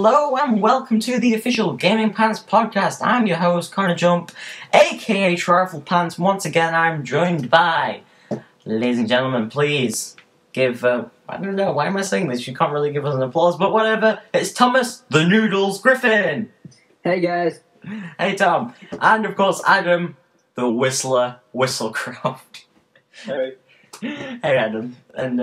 Hello and welcome to the official Gaming Pants podcast. I'm your host, Connor Jump, aka Trifle Pants. Once again, I'm joined by, ladies and gentlemen, please give, I don't know, why am I saying this? You can't really give us an applause, but whatever. It's Thomas, the Noodles Griffin. Hey guys. Hey Tom. And of course, Adam, the Whistler Whistlecraft. Hey. Hey Adam. And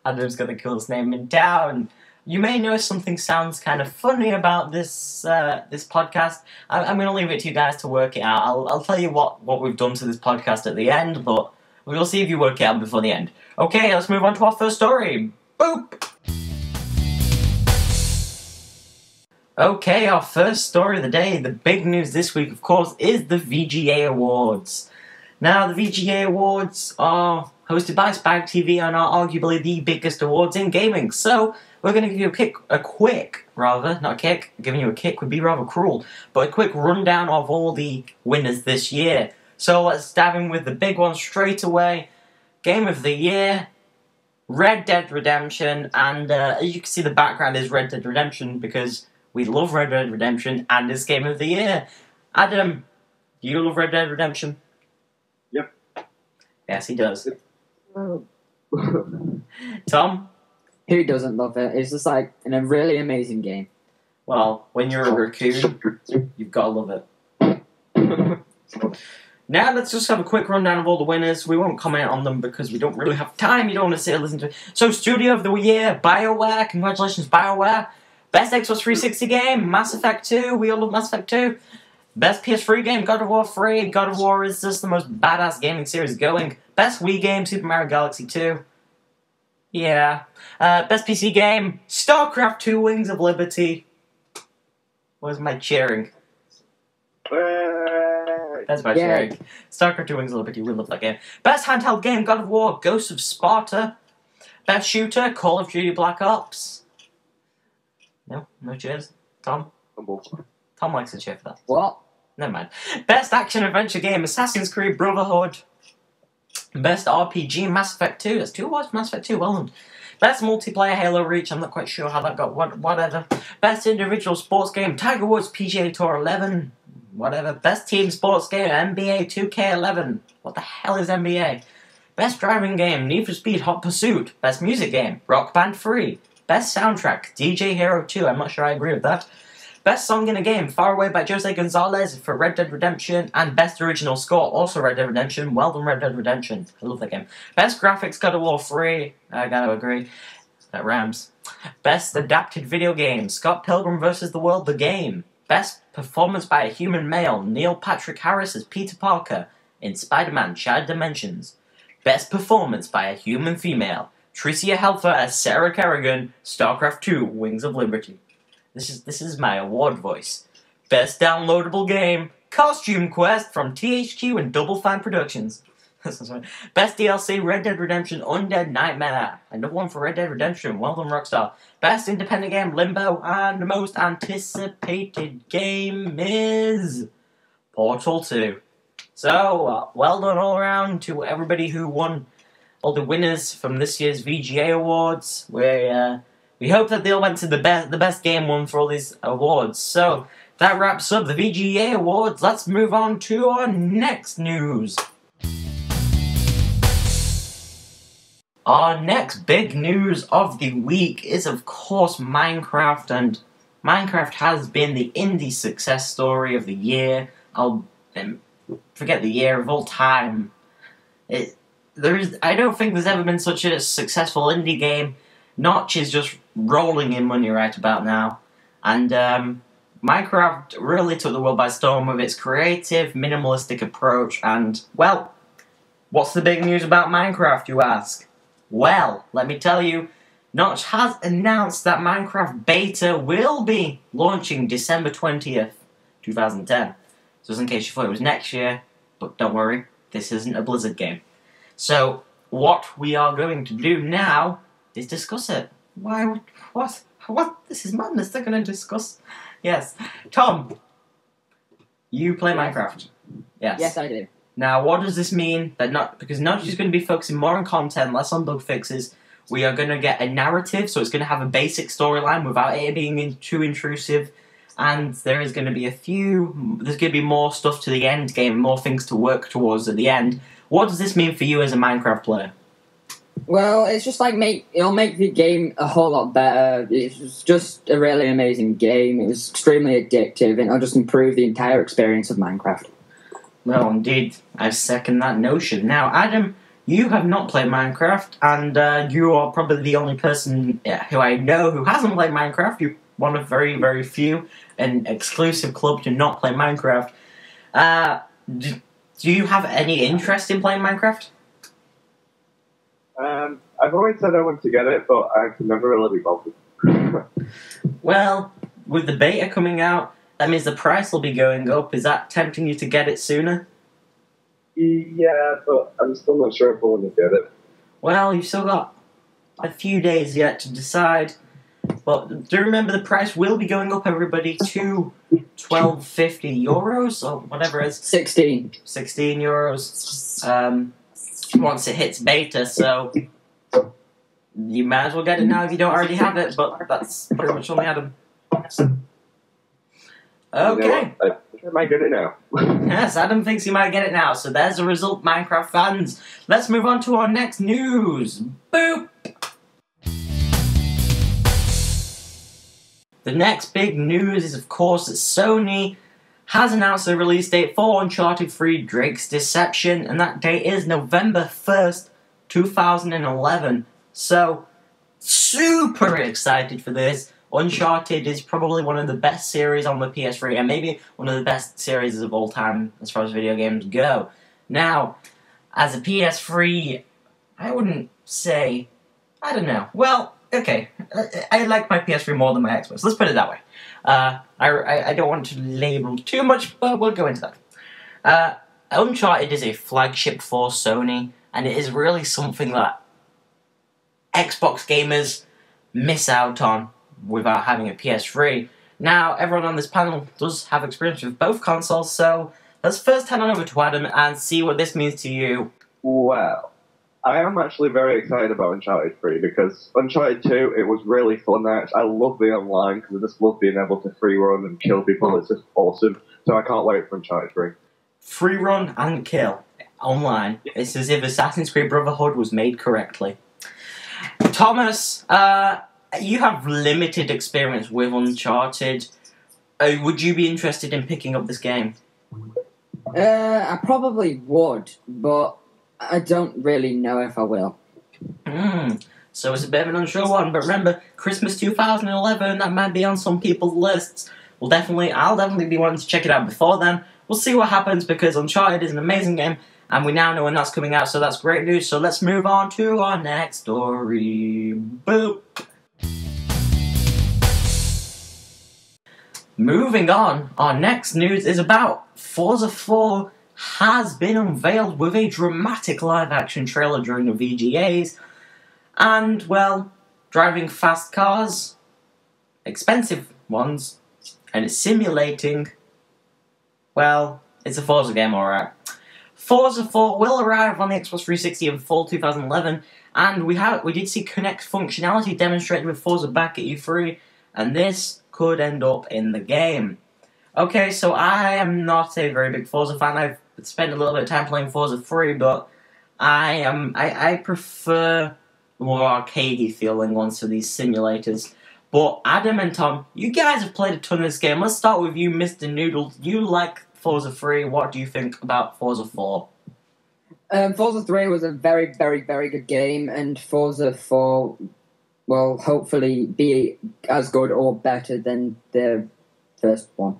Adam's got the coolest name in town. You may know something sounds kind of funny about this this podcast. I'm going to leave it to you guys to work it out. I'll tell you what we've done to this podcast at the end, but we'll see if you work it out before the end. Okay, let's move on to our first story. Boop! Okay, our first story of the day, the big news this week, of course, is the VGA Awards. Now, the VGA Awards are hosted by Spike TV and are arguably the biggest awards in gaming. So, we're going to give you giving you a kick would be rather cruel, but a quick rundown of all the winners this year. So let's dive in with the big one straight away. Game of the Year, Red Dead Redemption, and as you can see the background is Red Dead Redemption because we love Red Dead Redemption and it's Game of the Year. Adam, do you love Red Dead Redemption? Yep. Yes, he does. Tom? Who doesn't love it? It's just like a really amazing game. Well, when you're a raccoon, you've got to love it. Now let's just have a quick rundown of all the winners. We won't comment on them because we don't really have time. You don't want to sit and listen to it. So, Studio of the Year, BioWare. Congratulations, BioWare. Best Xbox 360 game, Mass Effect 2. We all love Mass Effect 2. Best PS3 game, God of War 3. God of War is just the most badass gaming series going. Best Wii game, Super Mario Galaxy 2. Yeah. Best PC game, StarCraft 2 Wings of Liberty. Where's my cheering? That's my cheering. StarCraft 2 Wings of Liberty, we love that game. Best handheld game, God of War, Ghosts of Sparta. Best shooter, Call of Duty Black Ops. No cheers. Tom likes to cheer for that. What? Never mind. Best action adventure game, Assassin's Creed Brotherhood. Best RPG, Mass Effect 2. That's 2 awards for Mass Effect 2, well done. Best multiplayer, Halo Reach. I'm not quite sure how that got, whatever. Best individual sports game, Tiger Woods PGA Tour 11. Whatever. Best team sports game, NBA 2K11. What the hell is NBA? Best driving game, Need for Speed Hot Pursuit. Best music game, Rock Band 3. Best soundtrack, DJ Hero 2. I'm not sure I agree with that. Best song in a game, Far Away by Jose Gonzalez for Red Dead Redemption, and Best Original Score, also Red Dead Redemption. Well done, Red Dead Redemption. I love that game. Best Graphics, God of War 3. I gotta agree. That rhymes. Best Adapted Video Game, Scott Pilgrim vs. the World, the game. Best Performance by a Human Male, Neil Patrick Harris as Peter Parker in Spider-Man Shattered Dimensions. Best Performance by a Human Female, Tricia Helfer as Sarah Kerrigan, StarCraft 2 Wings of Liberty. This is my award voice. Best downloadable game, Costume Quest from THQ and Double Fine Productions. Best DLC, Red Dead Redemption Undead Nightmare. Another one for Red Dead Redemption. Well done, Rockstar. Best independent game, Limbo. And the most anticipated game is Portal 2. So, well done all around to everybody who won, all the winners from this year's VGA Awards. We hope that they all went to the best game one for all these awards. So, that wraps up the VGA Awards. Let's move on to our next news. Our next big news of the week is, of course, Minecraft. And Minecraft has been the indie success story of the year. I'll forget the year of all time. I don't think there's ever been such a successful indie game. Notch is just rolling in money right about now. And Minecraft really took the world by storm with its creative, minimalistic approach. And, well, what's the big news about Minecraft, you ask? Well, let me tell you, Notch has announced that Minecraft Beta will be launching December 20th, 2010. So just in case you thought it was next year, but don't worry, this isn't a Blizzard game. So, what we are going to do now is discuss it. Why? What? This is madness. They're going to discuss. Yes. Tom, you play Minecraft. Yes. Yes, I do. Now, what does this mean? Because Notch is going to be focusing more on content, less on bug fixes. We are going to get a narrative, so it's going to have a basic storyline without it being too intrusive. And there is going to be there's going to be more stuff to the end game, more things to work towards at the end. What does this mean for you as a Minecraft player? Well, it's just like it'll make the game a whole lot better. It's just a really amazing game. It was extremely addictive, and it'll just improve the entire experience of Minecraft. Well, indeed, I second that notion. Now, Adam, you have not played Minecraft, and you are probably the only person who I know who hasn't played Minecraft. You're one of very, very few, an exclusive club to not play Minecraft. Do you have any interest in playing Minecraft? I've always said I want to get it, but I've never really be bothered. Well, with the beta coming out, that means the price will be going up. Is that tempting you to get it sooner? Yeah, but I'm still not sure if I want to get it. Well, you've still got a few days yet to decide. But do remember the price will be going up, everybody, to €12.50 or whatever it is. 16 €16. Once it hits beta, so you might as well get it now if you don't already have it, but that's pretty much only Adam. Okay. You know, I might get it now. Yes, Adam thinks he might get it now, so there's the result, Minecraft fans. Let's move on to our next news. Boop! The next big news is, of course, that Sony has announced a release date for Uncharted 3 Drake's Deception, and that date is November 1st, 2011. So, super excited for this. Uncharted is probably one of the best series on the PS3, and maybe one of the best series of all time as far as video games go. Now, as a PS3, I wouldn't say... I don't know. Well, okay. I like my PS3 more than my Xbox. Let's put it that way. I don't want to label too much, but we'll go into that. Uncharted is a flagship for Sony, and it is really something that Xbox gamers miss out on without having a PS3. Now, everyone on this panel does have experience with both consoles, so let's first head on over to Adam and see what this means to you. Well, I am actually very excited about Uncharted 3 because Uncharted 2, it was really fun. I love the online because I just love being able to free run and kill people. It's just awesome. So I can't wait for Uncharted 3. Free run and kill online. It's as if Assassin's Creed Brotherhood was made correctly. Thomas, you have limited experience with Uncharted. Would you be interested in picking up this game? I probably would, but I don't really know if I will. So it's a bit of an unsure one, but remember, Christmas 2011, that might be on some people's lists. I'll definitely be wanting to check it out before then. We'll see what happens, because Uncharted is an amazing game, and we now know when that's coming out, so that's great news. So let's move on to our next story. Boop! Moving on, our next news is about Forza 4 has been unveiled with a dramatic live-action trailer during the VGAs, and, well, driving fast cars, expensive ones, and it's simulating, well, it's a Forza game, alright. Forza 4 will arrive on the Xbox 360 in fall 2011, and we did see Kinect functionality demonstrated with Forza back at E3, and this could end up in the game. Okay, so I am not a very big Forza fan. I've spent a little bit of time playing Forza 3, but I prefer more arcadey feeling ones to these simulators. But Adam and Tom, you guys have played a ton of this game. Let's start with you, Mr. Noodles. You like Forza 3. What do you think about Forza 4? Forza 3 was a very, very, very good game, and Forza 4 will hopefully be as good or better than the first one.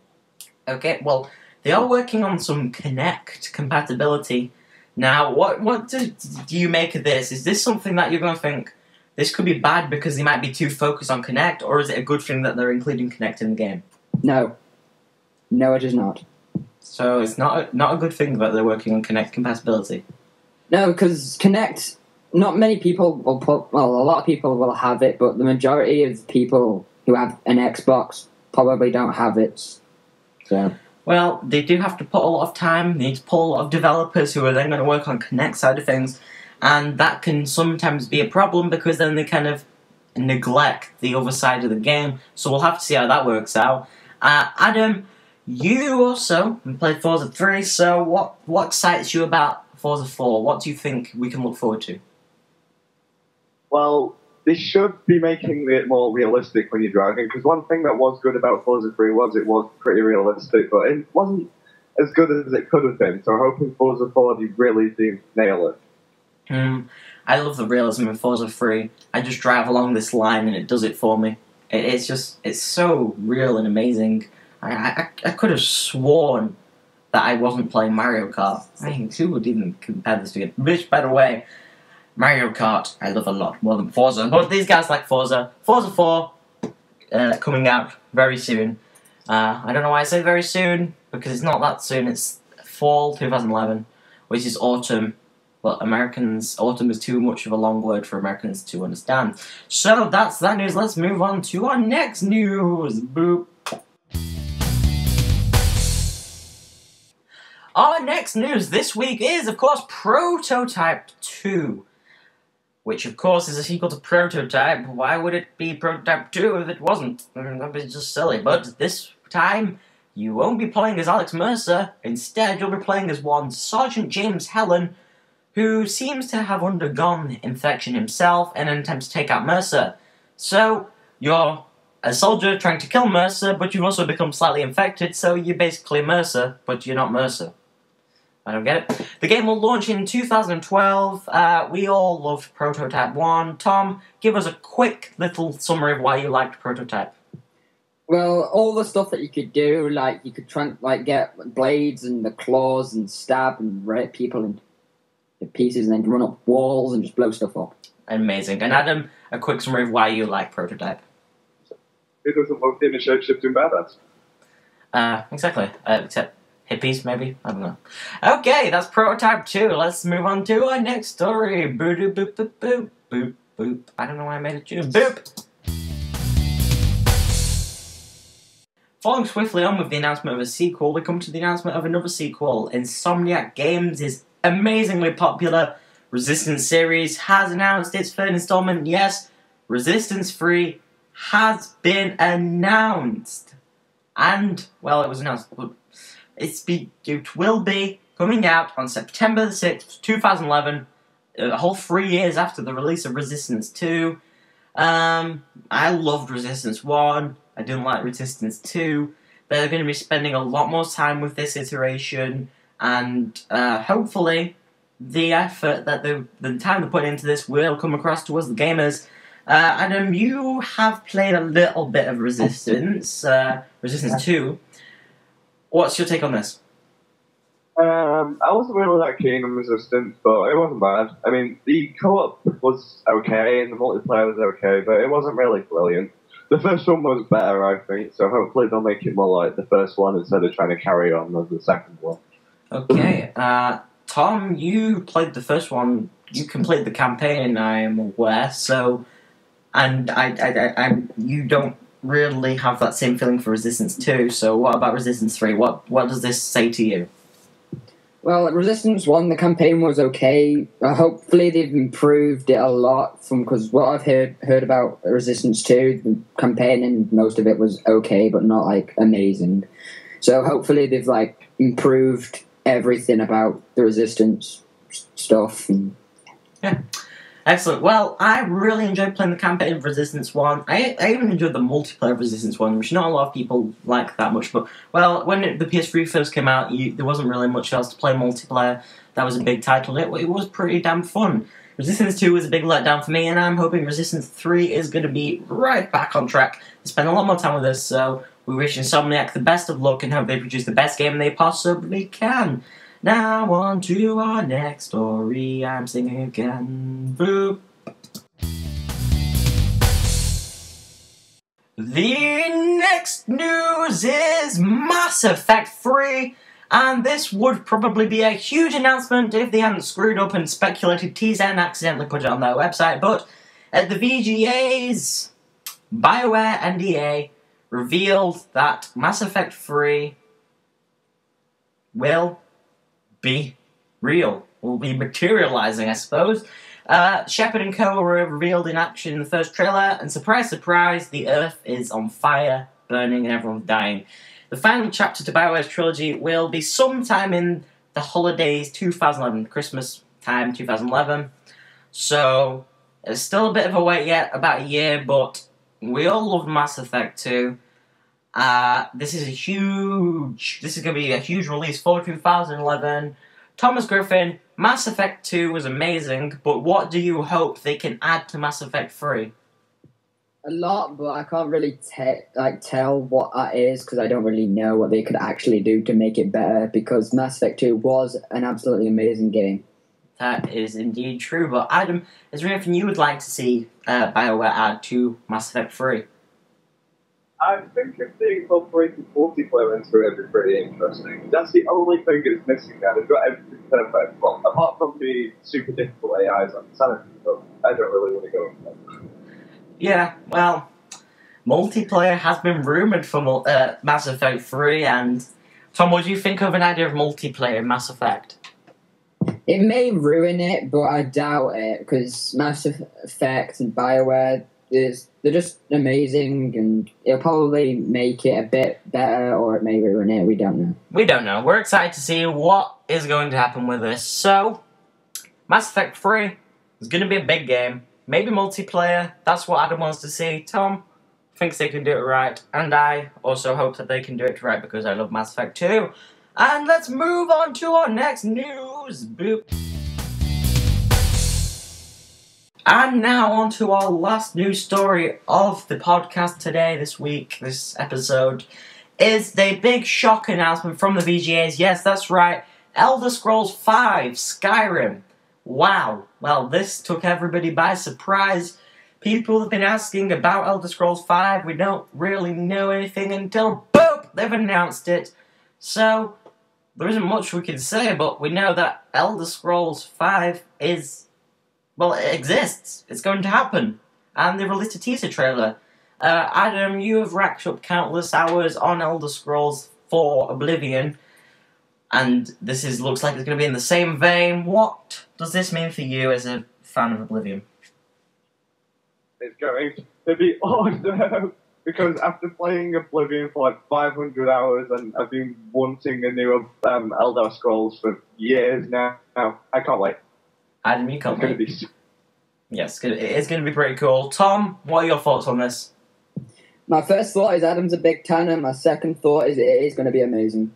Okay, well, they are working on some Kinect compatibility. Now, what do you make of this? Is this something that you're going to think, this could be bad because they might be too focused on Kinect, or is it a good thing that they're including Kinect in the game? No. No, it is not. So it's not a good thing that they're working on Kinect compatibility? No, because Kinect, not many people will a lot of people will have it, but the majority of people who have an Xbox probably don't have it. So. Well, they do have to put a lot of time. They need to pull a lot of developers who are then going to work on Kinect side of things. and that can sometimes be a problem because then they kind of neglect the other side of the game. So we'll have to see how that works out. Adam, you also played Forza 3, so what excites you about Forza 4? What do you think we can look forward to? Well, they should be making it more realistic when you're driving, because one thing that was good about Forza 3 was it was pretty realistic, but it wasn't as good as it could have been, so I'm hoping Forza 4 really do nail it. I love the realism in Forza 3. I just drive along this line and it does it for me. It's so real and amazing. I could have sworn that I wasn't playing Mario Kart. I mean, who would even compare this to it? Which, by the way, Mario Kart I love a lot more than Forza. But these guys like Forza. Forza 4 coming out very soon. I don't know why I say very soon, because it's not that soon. It's fall 2011, which is autumn. But autumn is too much of a long word for Americans to understand. So that's that news. Let's move on to our next news. Boop. Our next news this week is, of course, Prototype 2. Which, of course, is a sequel to Prototype. Why would it be Prototype 2 if it wasn't? That'd be just silly. But this time, you won't be playing as Alex Mercer. Instead, you'll be playing as one Sergeant James Helen, who seems to have undergone infection himself in an attempt to take out Mercer. So, you're a soldier trying to kill Mercer, but you've also become slightly infected, so you're basically Mercer, but you're not Mercer. I don't get it. The game will launch in 2012. We all loved Prototype 1. Tom, give us a quick little summary of why you liked Prototype. Well, all the stuff that you could do, like you could try and get blades and the claws and stab and rip people into pieces and then run up walls and just blow stuff up. Amazing. And Adam, a quick summary of why you like Prototype. Who doesn't love being a shape-shifting badass? Exactly. Except hippies, maybe? I don't know. Okay, that's Prototype 2. Let's move on to our next story. Boop, boop, boop, boop, boop, boop. I don't know why I made a tune. Boop! Following swiftly on with the announcement of a sequel, we come to the announcement of another sequel. Insomniac Games is amazingly popular Resistance series has announced its third installment. Yes, Resistance 3 has been announced. And, well, it was announced. It will be coming out on September the 6th, 2011, a whole 3 years after the release of Resistance 2. I loved Resistance 1. I didn't like Resistance 2. They're going to be spending a lot more time with this iteration, and hopefully the effort that the time they put into this will come across to us, the gamers. Adam, you have played a little bit of Resistance, Resistance 2. What's your take on this? I wasn't really that keen on Resistance, but it wasn't bad. I mean, the co-op was okay, and the multiplayer was okay, but it wasn't really brilliant. The first one was better, I think, so hopefully they'll make it more like the first one instead of trying to carry on with the second one. Okay, Tom, you played the first one. You completed the campaign, I am aware. So, and you don't really have that same feeling for Resistance 2. So, what about Resistance 3? What does this say to you? Well, Resistance 1, the campaign was okay. Hopefully they've improved it a lot, because what I've heard about Resistance 2, the campaign and most of it was okay, but not, amazing. So hopefully they've, improved everything about the Resistance stuff. Yeah. Excellent. Well, I really enjoyed playing the campaign of Resistance 1. I even enjoyed the multiplayer of Resistance 1, which not a lot of people like that much. But, well, when the PS3 first came out, there wasn't really much else to play multiplayer. That was a big title. It was pretty damn fun. Resistance 2 was a big letdown for me, and I'm hoping Resistance 3 is going to be right back on track. They spend a lot more time with this, so we wish Insomniac the best of luck and hope they produce the best game they possibly can. Now on to our next story. I'm singing again. Boop. The next news is Mass Effect 3, and this would probably be a huge announcement if they hadn't screwed up and speculated teaser and accidentally put it on their website, but at the VGAs, BioWare and EA revealed that Mass Effect 3 will be real. will be materializing, I suppose. Shepard and Co. were revealed in action in the first trailer, and surprise, surprise, the Earth is on fire, burning, and everyone's dying. The final chapter to BioWare's trilogy will be sometime in the holidays 2011, Christmas time 2011. So, it's still a bit of a wait yet, about a year, but we all love Mass Effect 2. This is going to be a huge release for 2011. Thomas Griffin, Mass Effect 2 was amazing, but what do you hope they can add to Mass Effect 3? A lot, but I can't really tell what that is because I don't really know what they could actually do to make it better because Mass Effect 2 was an absolutely amazing game. That is indeed true, but Adam, is there anything you would like to see BioWare add to Mass Effect 3? I think if they incorporated multiplayer into it, it'd be pretty interesting. That's the only thing it's missing now. They've got everything perfect. Well, apart from the super difficult AIs on Sanity, but I don't really want to go into that. Yeah, well, multiplayer has been rumoured for Mass Effect 3, and Tom, what do you think of an idea of multiplayer in Mass Effect? It may ruin it, but I doubt it, because Mass Effect and BioWare, they're just amazing, and it'll probably make it a bit better, or it may ruin it, we don't know. We don't know. We're excited to see what is going to happen with this. So, Mass Effect 3 is going to be a big game. Maybe multiplayer, that's what Adam wants to see. Tom thinks they can do it right, and I also hope that they can do it right because I love Mass Effect 2. And let's move on to our next news. Boop. And now on to our last news story of the podcast today, this week, this episode, is the big shock announcement from the VGAs. Yes, that's right, Elder Scrolls V Skyrim. Wow. Well, this took everybody by surprise. People have been asking about Elder Scrolls V. We don't really know anything until, boop, they've announced it. So, there isn't much we can say, but we know that Elder Scrolls V is, well, it exists. It's going to happen. And they released a teaser trailer. Adam, you have racked up countless hours on Elder Scrolls 4 Oblivion. And this looks like it's going to be in the same vein. What does this mean for you as a fan of Oblivion? It's going to be awesome! Because after playing Oblivion for like 500 hours, and I've been wanting a new Elder Scrolls for years now, I can't wait. Adam, you can't wait. It's going to be... Yes, it's going to be pretty cool. Tom, what are your thoughts on this? My first thought is Adam's a big tanner. My second thought is it is going to be amazing.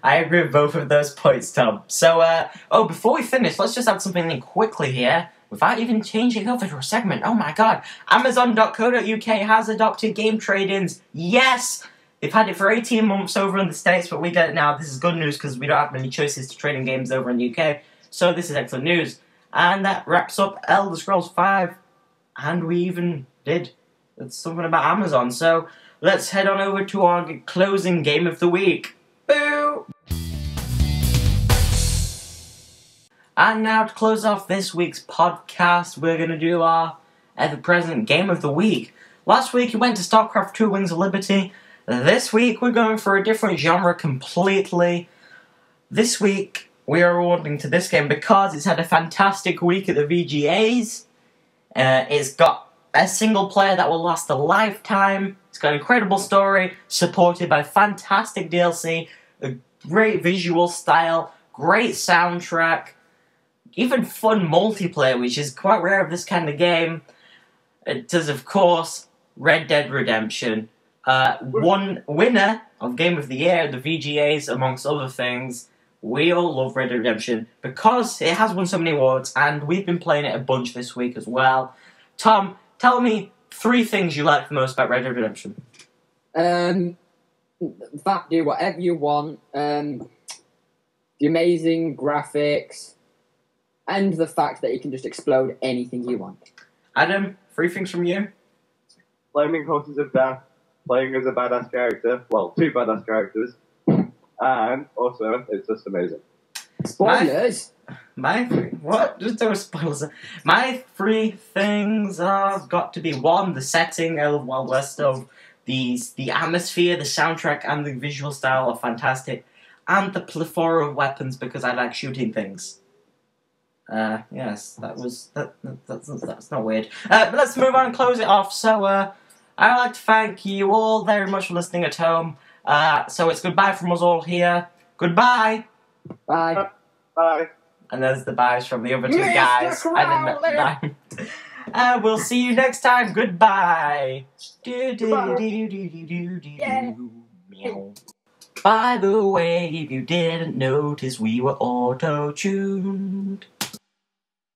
I agree with both of those points, Tom. So, before we finish, let's just add something in quickly here, without even changing over to a segment. Oh my god. Amazon.co.uk has adopted game trade-ins. Yes! They've had it for 18 months over in the States, but we get it now. This is good news, because we don't have many choices to trade in games over in the UK. So this is excellent news. And that wraps up Elder Scrolls V. And we even did something about Amazon. So, let's head on over to our closing game of the week. Boo! And now to close off this week's podcast, we're going to do our ever-present game of the week. Last week you went to StarCraft 2 Wings of Liberty. This week we're going for a different genre completely. This week we are awarding to this game because it's had a fantastic week at the VGAs. It's got a single player that will last a lifetime. It's got an incredible story, supported by fantastic DLC, a great visual style, great soundtrack, even fun multiplayer, which is quite rare of this kind of game. It does, of course, Red Dead Redemption. One winner of Game of the Year at the VGAs, amongst other things. We all love Red Dead Redemption because it has won so many awards, and we've been playing it a bunch this week as well. Tom, tell me 3 things you like the most about Red Dead Redemption. The fact do whatever you want, the amazing graphics, and the fact that you can just explode anything you want. Adam, 3 things from you? Flaming Horses of Death, playing as a badass character, well, 2 badass characters, and also, it's just amazing. Spoilers! What? Just don't spoilers. My 3 things have got to be 1, the setting of Wild West of the atmosphere, the soundtrack, and the visual style are fantastic, and the plethora of weapons because I like shooting things. Yes, that's not weird. But let's move on and close it off. So, I'd like to thank you all very much for listening at home. So it's goodbye from us all here. Goodbye! Bye. Bye. And there's the byes from the other two Mr. guys. Crowley! We'll see you next time. Goodbye. Meow. By the way, if you didn't notice, we were auto-tuned.